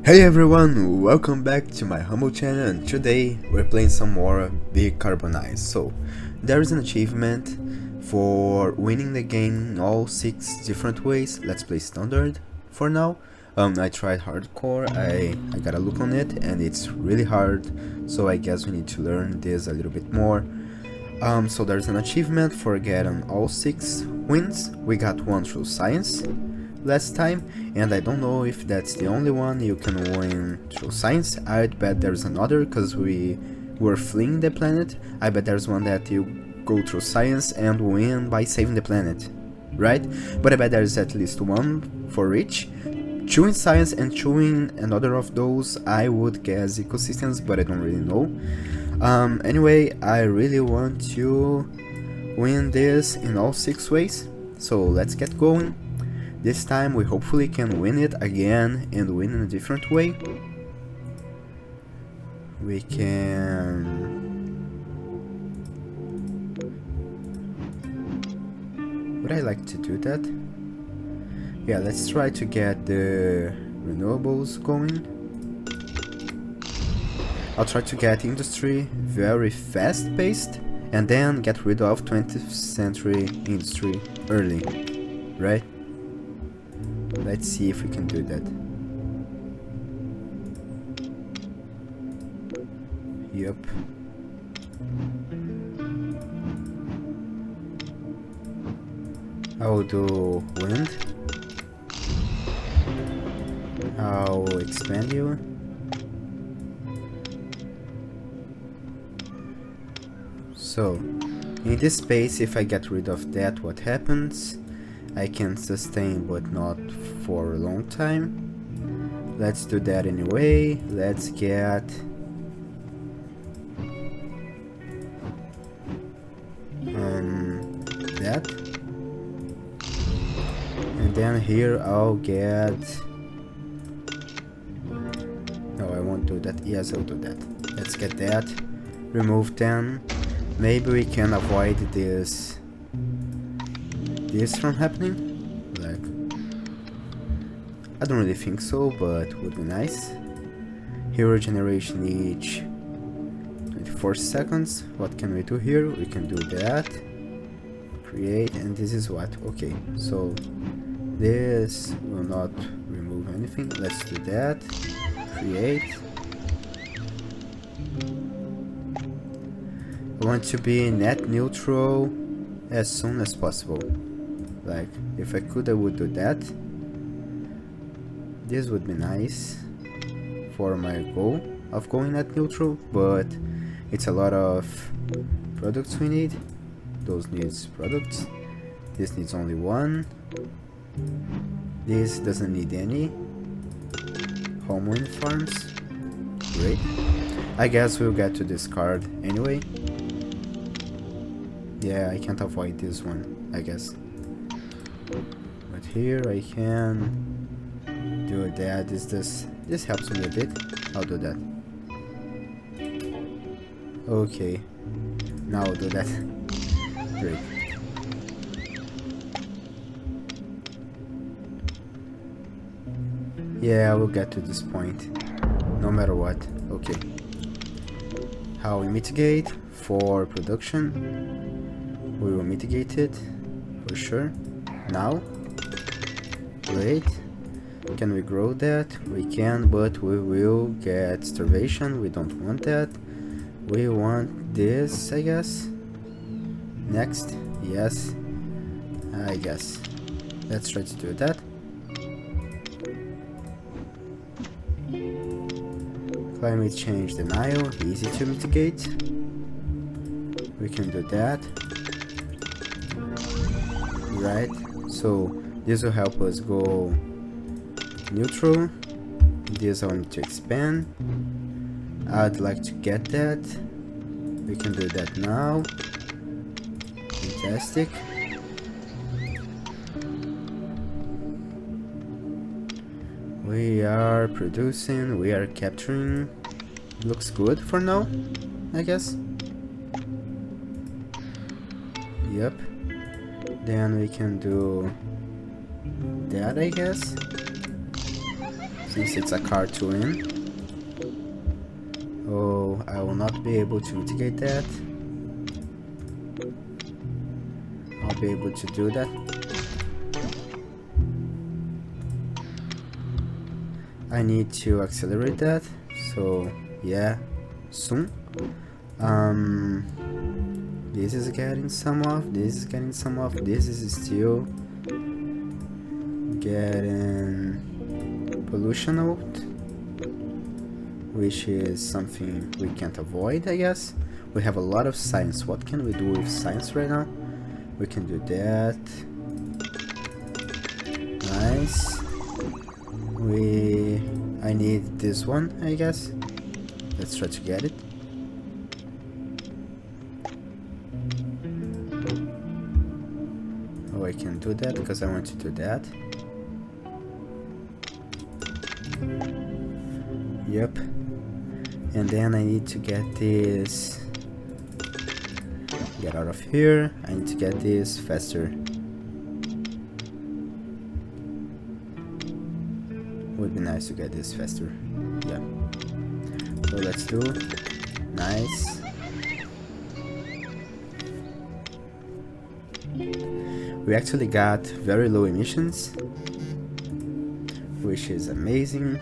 Hey everyone, welcome back to my humble channel, and today we're playing some more Beecarbonize. So, there is an achievement for winning the game in all 6 different ways. Let's play standard for now. I tried hardcore, I got a look on it and it's really hard, so I guess we need to learn this a little bit more. So there's an achievement for getting all 6 wins. We got one through science last time, and I don't know if that's the only one you can win through science. I'd bet there's another, because we were fleeing the planet. I bet there's one that you go through science and win by saving the planet, right? But I bet there's at least one for each. Chewing science and chewing another of those, I would guess ecosystems, but I don't really know. Anyway, I really want to win this in all 6 ways, so let's get going. This time we hopefully can win it again and win in a different way. We can... Would I like to do that? Yeah, let's try to get the renewables going. I'll try to get industry very fast paced and then get rid of 20th century industry early, right? Let's see if we can do that. Yep. I'll do wind. I'll expand you. So, in this space, if I get rid of that, what happens? I can sustain, but not for a long time. Let's do that anyway. Let's get that, and then here I'll get... No, I won't do that. Yes, I'll do that. Let's get that. Remove them. Maybe we can avoid this from happening. Like, I don't really think so, but would be nice. Hero generation each 24 seconds. What can we do here? We can do that. Create, and this is what? Okay, so this will not remove anything. Let's do that. Create. I want to be net neutral as soon as possible. Like, if I could, I would do that. This would be nice for my goal of going net neutral, but it's a lot of products we need. Those needs products. This needs only one. This doesn't need any. Home wind farms. Great. I guess we'll get to discard anyway. Yeah, I can't avoid this one, I guess. But here I can do that. This helps me a bit. I'll do that. Okay. Now I'll do that. Great. Yeah, I will get to this point. No matter what. Okay. How we mitigate for production? We will mitigate it for sure. Now, wait, can we grow that? We can, but we will get starvation. We don't want that. We want this, I guess. Next, yes, I guess. Let's try to do that. Climate change denial, easy to mitigate. We can do that. Right, so this will help us go neutral. This I want to expand. I'd like to get that. We can do that now. Fantastic. We are producing, we are capturing. Looks good for now, I guess. Yep. Then we can do that, I guess. since it's a card to win. Oh, I will not be able to mitigate that. I'll be able to do that. I need to accelerate that, so yeah, soon. This is getting some off, this is getting some off, this is still getting pollution out, which is something we can't avoid, I guess. We have a lot of science. What can we do with science right now? We can do that. Nice. I need this one, I guess. Let's try to get it. Oh, I can do that because I want to do that. Yep. And then I need to get this. Get out of here. I need to get this faster. Would be nice to get this faster. Yeah. So let's do. Nice. We actually got very low emissions, which is amazing.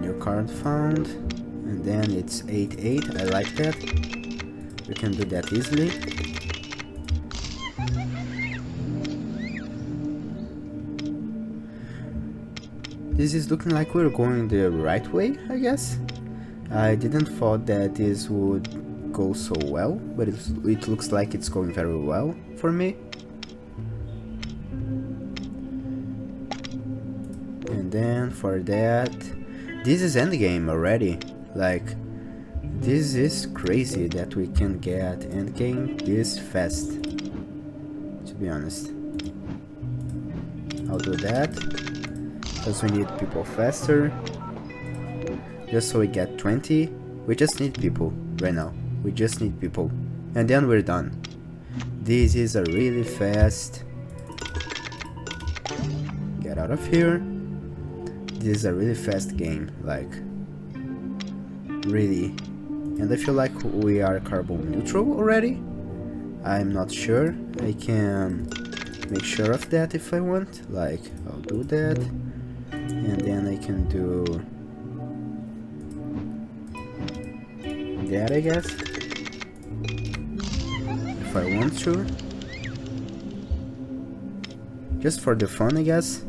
New card found, and then it's 8-8. I like that. We can do that easily. This is looking like we're going the right way, I guess. I didn't thought that this would go so well, but it looks like it's going very well for me. And then for that, this is endgame already. Like, this is crazy that we can get endgame this fast, to be honest. I'll do that because we need people faster, just so we get 20. We just need people right now. We just need people, and then we're done. This is a really fast. Get out of here. This is a really fast game, like, really. And I feel like we are carbon neutral already. I'm not sure. I can make sure of that if I want. Like, I'll do that, and then I can do that, I guess, if I want to, just for the fun, I guess.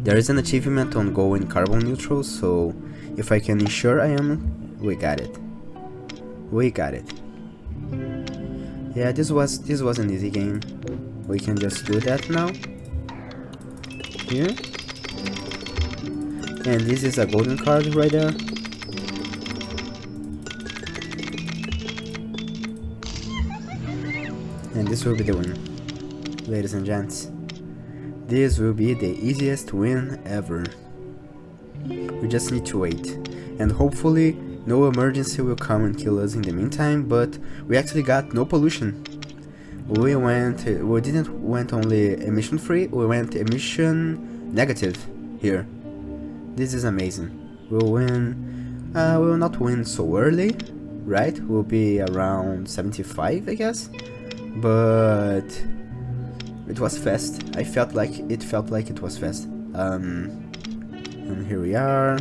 There is an achievement on going carbon neutral, so if I can ensure I am, we got it. We got it. Yeah, this was an easy game. We can just do that now. Here. And this is a golden card right there. And this will be the win, ladies and gents. This will be the easiest win ever. We just need to wait, and hopefully no emergency will come and kill us in the meantime. But we actually got no pollution. We didn't went only emission free, we went emission negative here. This is amazing. We'll win. We will not win so early, right? We'll be around 75, I guess. But it was fast. It felt like it was fast. And here we are.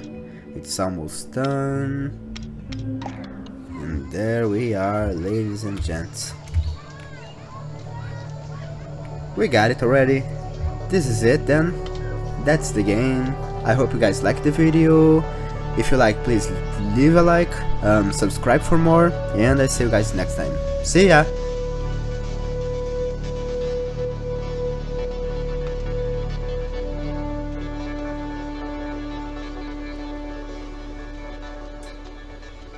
It's almost done. And there we are, ladies and gents. We got it already. This is it then. That's the game. I hope you guys liked the video. If you like, please leave a like, subscribe for more, and I see you guys next time. See ya!